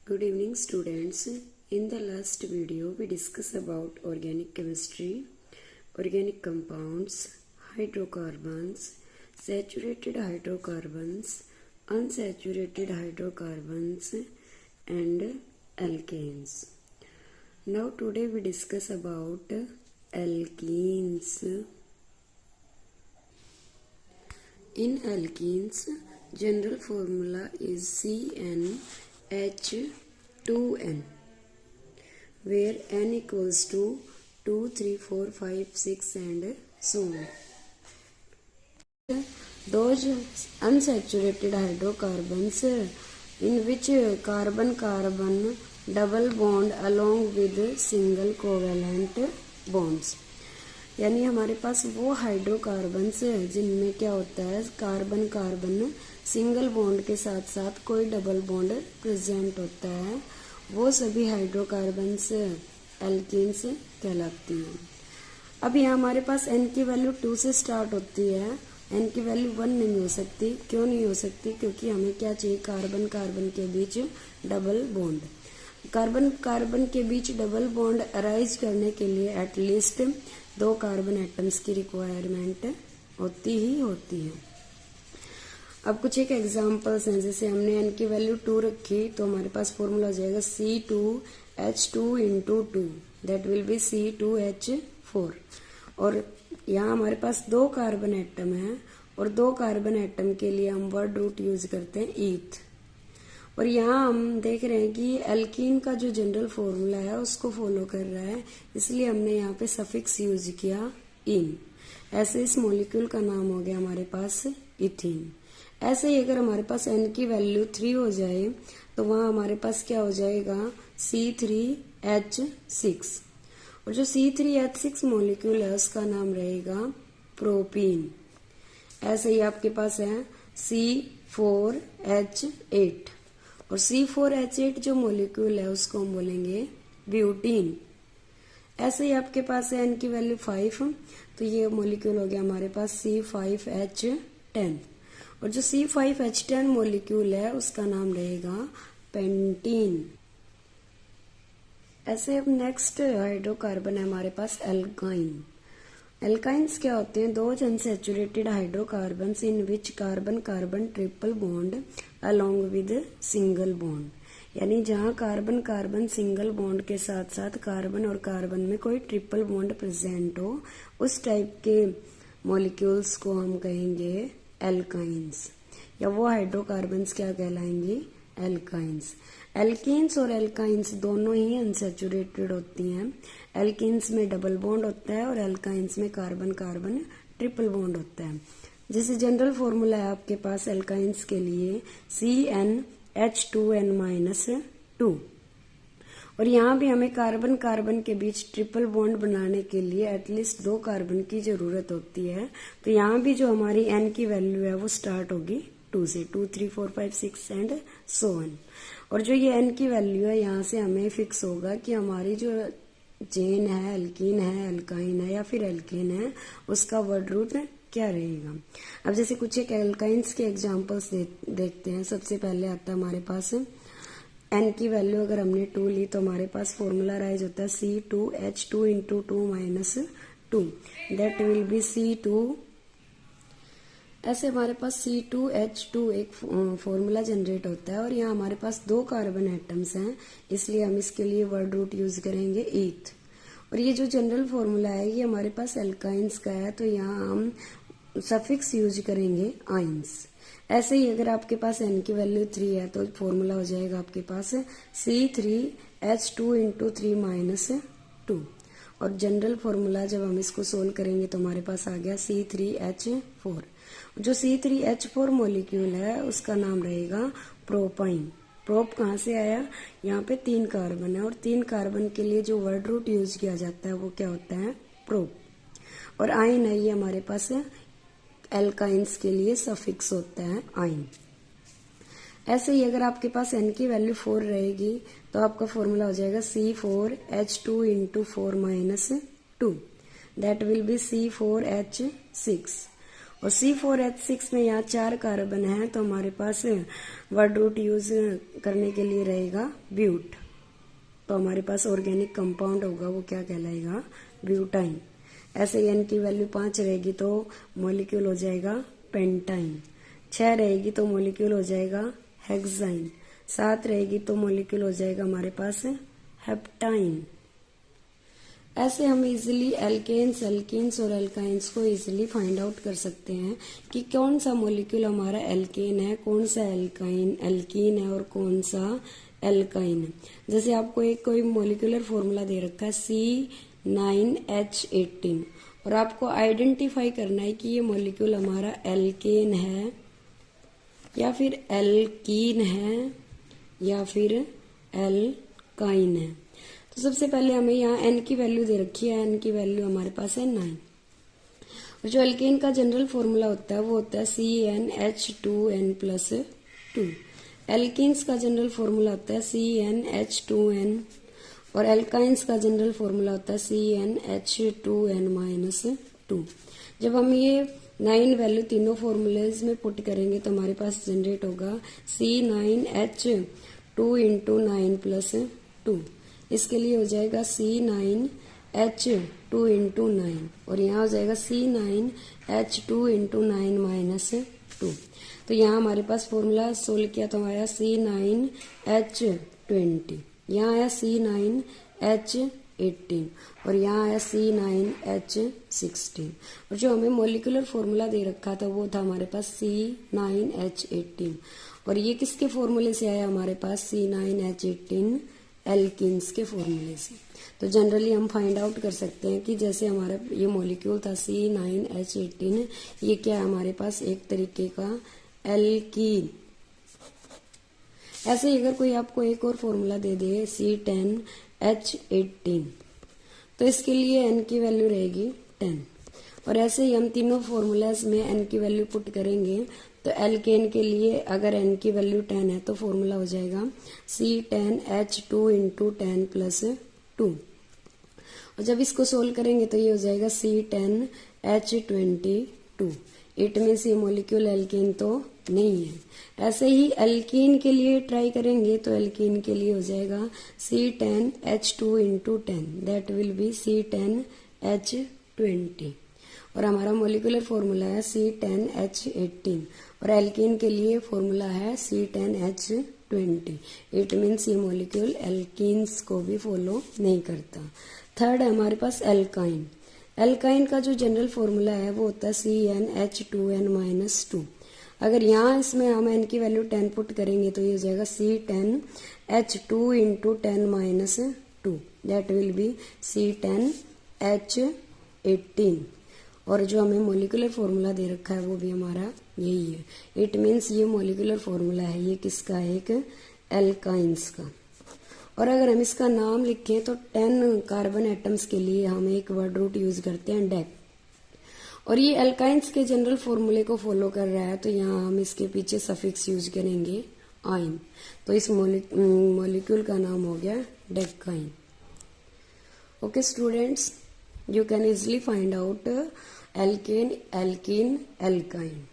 Good evening students. In the last video we discussed about organic chemistry, organic compounds, hydrocarbons, saturated hydrocarbons, unsaturated hydrocarbons and alkanes. Now today we discuss about alkenes. In alkenes, general formula is CnH2n, where n equals to 2, 3, 4, 5, 6 and so on. Those unsaturated hydrocarbons in which carbon-carbon double bond along with single covalent bonds, यानी हमारे पास वो hydrocarbons है जिनमें क्या होता है carbon carbon single bond के साथ साथ कोई डबल बॉन्ड प्रेजेंट होता है, वो सभी हाइड्रोकार्बन्स एल्कीन्स कहलाती हैं। अब यहाँ हमारे पास n की वैल्यू 2 से स्टार्ट होती है, n की वैल्यू 1 नहीं हो सकती। क्यों नहीं हो सकती? क्योंकि हमें क्या चाहिए, कार्बन कार्बन के बीच डबल बॉन्ड। कार्बन कार्बन के बीच डबल बॉन्ड अराइज करने के लिए एटलीस्ट 2 कार्बन एटम्स की रिक्वायरमेंट होती ही होती है। अब कुछ एक एग्जांपल्स हैं, जैसे हमने n की वैल्यू 2 रखी तो हमारे पास फॉर्मूला हो जाएगा C2H2 into 2, that will be C2H4। और यहाँ हमारे पास 2 कार्बन एटम है और 2 कार्बन एटम के लिए हम वर्ड रूट यूज करते हैं ईथ। और यहाँ हम देख रहे हैं कि एल्कीन का जो जनरल फॉर्मूला है उसको फॉलो कर रहा है, इसलिए हमने यहाँ पे सफिक्स यूज किया इन। ऐसे इस मॉलिक्यूल का नाम हो गया हमारे पास इथीन। ऐसे ही अगर हमारे पास n की वैल्यू 3 हो जाए तो वहां हमारे पास क्या हो जाएगा, C3H6। और जो C3H6 मॉलिक्यूल है उसका नाम रहेगा प्रोपीन। ऐसे ही आपके पास है C4H8 और C4H8 जो मॉलिक्यूल है उसको हम बोलेंगे ब्यूटीन। ऐसे ही आपके पास है n की वैल्यू 5, तो ये मॉलिक्यूल हो गया हमारे पास C5H10। और जो C5H10 मॉलिक्यूल है उसका नाम रहेगा पेंटीन। ऐसे अब नेक्स्ट हाइड्रोकार्बन है हमारे पास एल्काइन। एल्काइंस क्या होते हैं, 2 unsaturated hydrocarbons in which carbon carbon triple bond along with single bond, यानी जहां कार्बन कार्बन सिंगल बॉन्ड के साथ साथ कार्बन और कार्बन में कोई ट्रिपल बॉन्ड प्रेजेंट हो, उस टाइप के मॉलिक्यूल्स को हम कहेंगे एल्काइंस, या वो हाइड्रोकार्बन्स क्या कहलाएंगी, एल्काइंस। एल्कीन्स और एल्काइंस दोनों ही अनसैचुरेटेड होती हैं। एल्कीन्स में डबल बॉन्ड होता है और एल्काइंस में कार्बन कार्बन ट्रिपल बॉन्ड होता है। जैसे जनरल फॉर्मूला है आपके पास एल्काइंस के लिए CnH2n-2। और यहाँ भी हमें कार्बन कार्बन के बीच ट्रिपल बॉन्ड बनाने के लिए एटलीस्ट 2 कार्बन की जरूरत होती है। तो यहाँ भी जो हमारी n की वैल्यू है वो स्टार्ट होगी 2 से, 2, 3, 4, 5, 6 एंड सो ऑन। और जो ये n की वैल्यू है यहाँ से हमें फिक्स होगा कि हमारी जो चेन है, एल्कीन है, एल्काइन है या फिर एल्केन है, उसका वर्ड रूट क्या रहेगा। अब जैसे कुछ एक एल्काइंस के एग्जांपल्स देखते हैं। सबसे पहले आता है हमारे पास n की वैल्यू अगर हमने 2 ली तो हमारे पास फॉर्मूला राइज होता है C2H2 into 2 minus 2, that will be C2। ऐसे हमारे पास C2H2 एक फॉर्मूला जनरेट होता है और यहाँ हमारे पास 2 कार्बन एटम्स हैं, इसलिए हम इसके लिए वर्ड रूट यूज करेंगे ईथ। और ये जो जनरल फॉर्मूला है ये हमारे पास एल्काइंस का है, तो यहाँ हम सफिक्स यूज करेंगे आइंस। ऐसे ही अगर आपके पास n की वैल्यू 3 है तो फॉर्मूला हो जाएगा आपके पास C3H2 इंटू 3 माइनस 2। और जनरल फॉर्मूला जब हम इसको सोल्व करेंगे तो हमारे पास आ गया C3H4। जो C3H4 मॉलिक्यूल है उसका नाम रहेगा प्रोपाइन। प्रोप कहाँ से आया, यहाँ पे 3 कार्बन है और 3 कार्बन के लिए जो वर्ड रूट यूज किया जाता है वो क्या होता है, प्रोप। और आइन है ये हमारे पास एल्काइंस के लिए सफिक्स होता है आइन। ऐसे ही अगर आपके पास n की वैल्यू 4 रहेगी तो आपका फॉर्मूला हो जाएगा C4H2 into 4 minus 2, that will be C4H6। और C4H6 में यहाँ 4 कार्बन है, तो हमारे पास वर्ड रूट यूज करने के लिए रहेगा ब्यूट। तो हमारे पास ऑर्गेनिक कंपाउंड होगा वो क्या कहलाएगा, ब्यूटाइन। ऐसे एन की वैल्यू 5 रहेगी तो मॉलिक्यूल हो जाएगा पेंटाइन। 6 रहेगी तो मॉलिक्यूल हो जाएगा हेक्साइन। 7 रहेगी तो मॉलिक्यूल हो जाएगा हमारे पास हेप्टाइन। ऐसे हम इजिली एल्केन्स, एल्कीन्स और एल्काइंस को इजिली फाइंड आउट कर सकते हैं कि कौन सा मॉलिक्यूल हमारा एल्केन है, कौन सा एल्कीन है और कौन सा एल्काइन है। जैसे आपको एक कोई मॉलिक्यूलर फॉर्मूला दे रखा है C9H18 और आपको आइडेंटिफाई करना है कि ये मॉलिक्यूल हमारा एल्केन है या फिर एल्कीन है या फिर एल्काइन है। तो सबसे पहले हमें यहाँ n की वैल्यू दे रखी है, n की वैल्यू हमारे पास है 9। और जो एल्केन का जनरल फॉर्मूला होता है वो होता है CnH2n+2। एल्कीन्स का जनरल फॉर्मूला होता है CnH2n और एल्काइंस का जनरल फॉर्मूला होता है CnH2n-2। जब हम ये 9 वैल्यू तीनों फॉर्मूलेज में पुट करेंगे तो हमारे पास जनरेट होगा C9H2 × 9+2। इसके लिए हो जाएगा C9H2 × 9 और यहाँ हो जाएगा C9H2 × 9-2। तो यहाँ हमारे पास फॉर्मूला सोल्व किया तो आया C9H20, यहाँ आया C9H18 और यहाँ आया C9H16। और जो हमें मॉलिक्यूलर फॉर्मूला दे रखा था वो था हमारे पास C9H18 और ये किसके फॉर्मूले से आया हमारे पास C9H18 एल्कीन्स के फॉर्मूले से। तो जनरली हम फाइंड आउट कर सकते हैं कि जैसे हमारा ये मॉलिक्यूल था C9H18, ये क्या है हमारे पास एक तरीके का एल्कीन। ऐसे ही अगर कोई आपको एक और फॉर्मूला दे दे C10H18 तो इसके लिए n की वैल्यू रहेगी 10। और ऐसे ही हम तीनों फॉर्मूलाज में n की वैल्यू पुट करेंगे तो एल्केन के लिए अगर n की वैल्यू 10 है तो फॉर्मूला हो जाएगा C10H2 × 10+2। और जब इसको सोल्व करेंगे तो ये हो जाएगा C10H22। इट मीन्स ये मॉलिक्यूल एल्केन तो नहीं है। ऐसे ही एल्कीन के लिए ट्राई करेंगे तो एल्कीन के लिए हो जाएगा C10H2 × 10, that will be C10H20। और हमारा मॉलिक्यूलर फॉर्मूला है C10H18 और एल्कीन के लिए फॉर्मूला है C10H20। इट मीन्स ये मॉलिक्यूल एल्कीन्स को भी फॉलो नहीं करता। थर्ड है हमारे पास एल्काइन। एल्काइन का जो जनरल फॉर्मूला है वो होता है CnH2n-2। अगर यहाँ इसमें हम n की वैल्यू 10 पुट करेंगे तो ये हो जाएगा C10H2 × 10-2, that will be C10H18। और जो हमें मॉलिक्यूलर फॉर्मूला दे रखा है वो भी हमारा यही है। इट मीन्स ये मॉलिक्यूलर फॉर्मूला है ये किसका है, एक एल्काइंस का। और अगर हम इसका नाम लिखें तो 10 कार्बन एटम्स के लिए हम एक वर्ड रूट यूज करते हैं डेक। और ये एल्काइंस के जनरल फॉर्मूले को फॉलो कर रहा है तो यहाँ हम इसके पीछे सफिक्स यूज करेंगे आइन। तो इस मॉलिक्यूल का नाम हो गया decyne. Okay students, you can easily find out alkane, alkene, alkyne.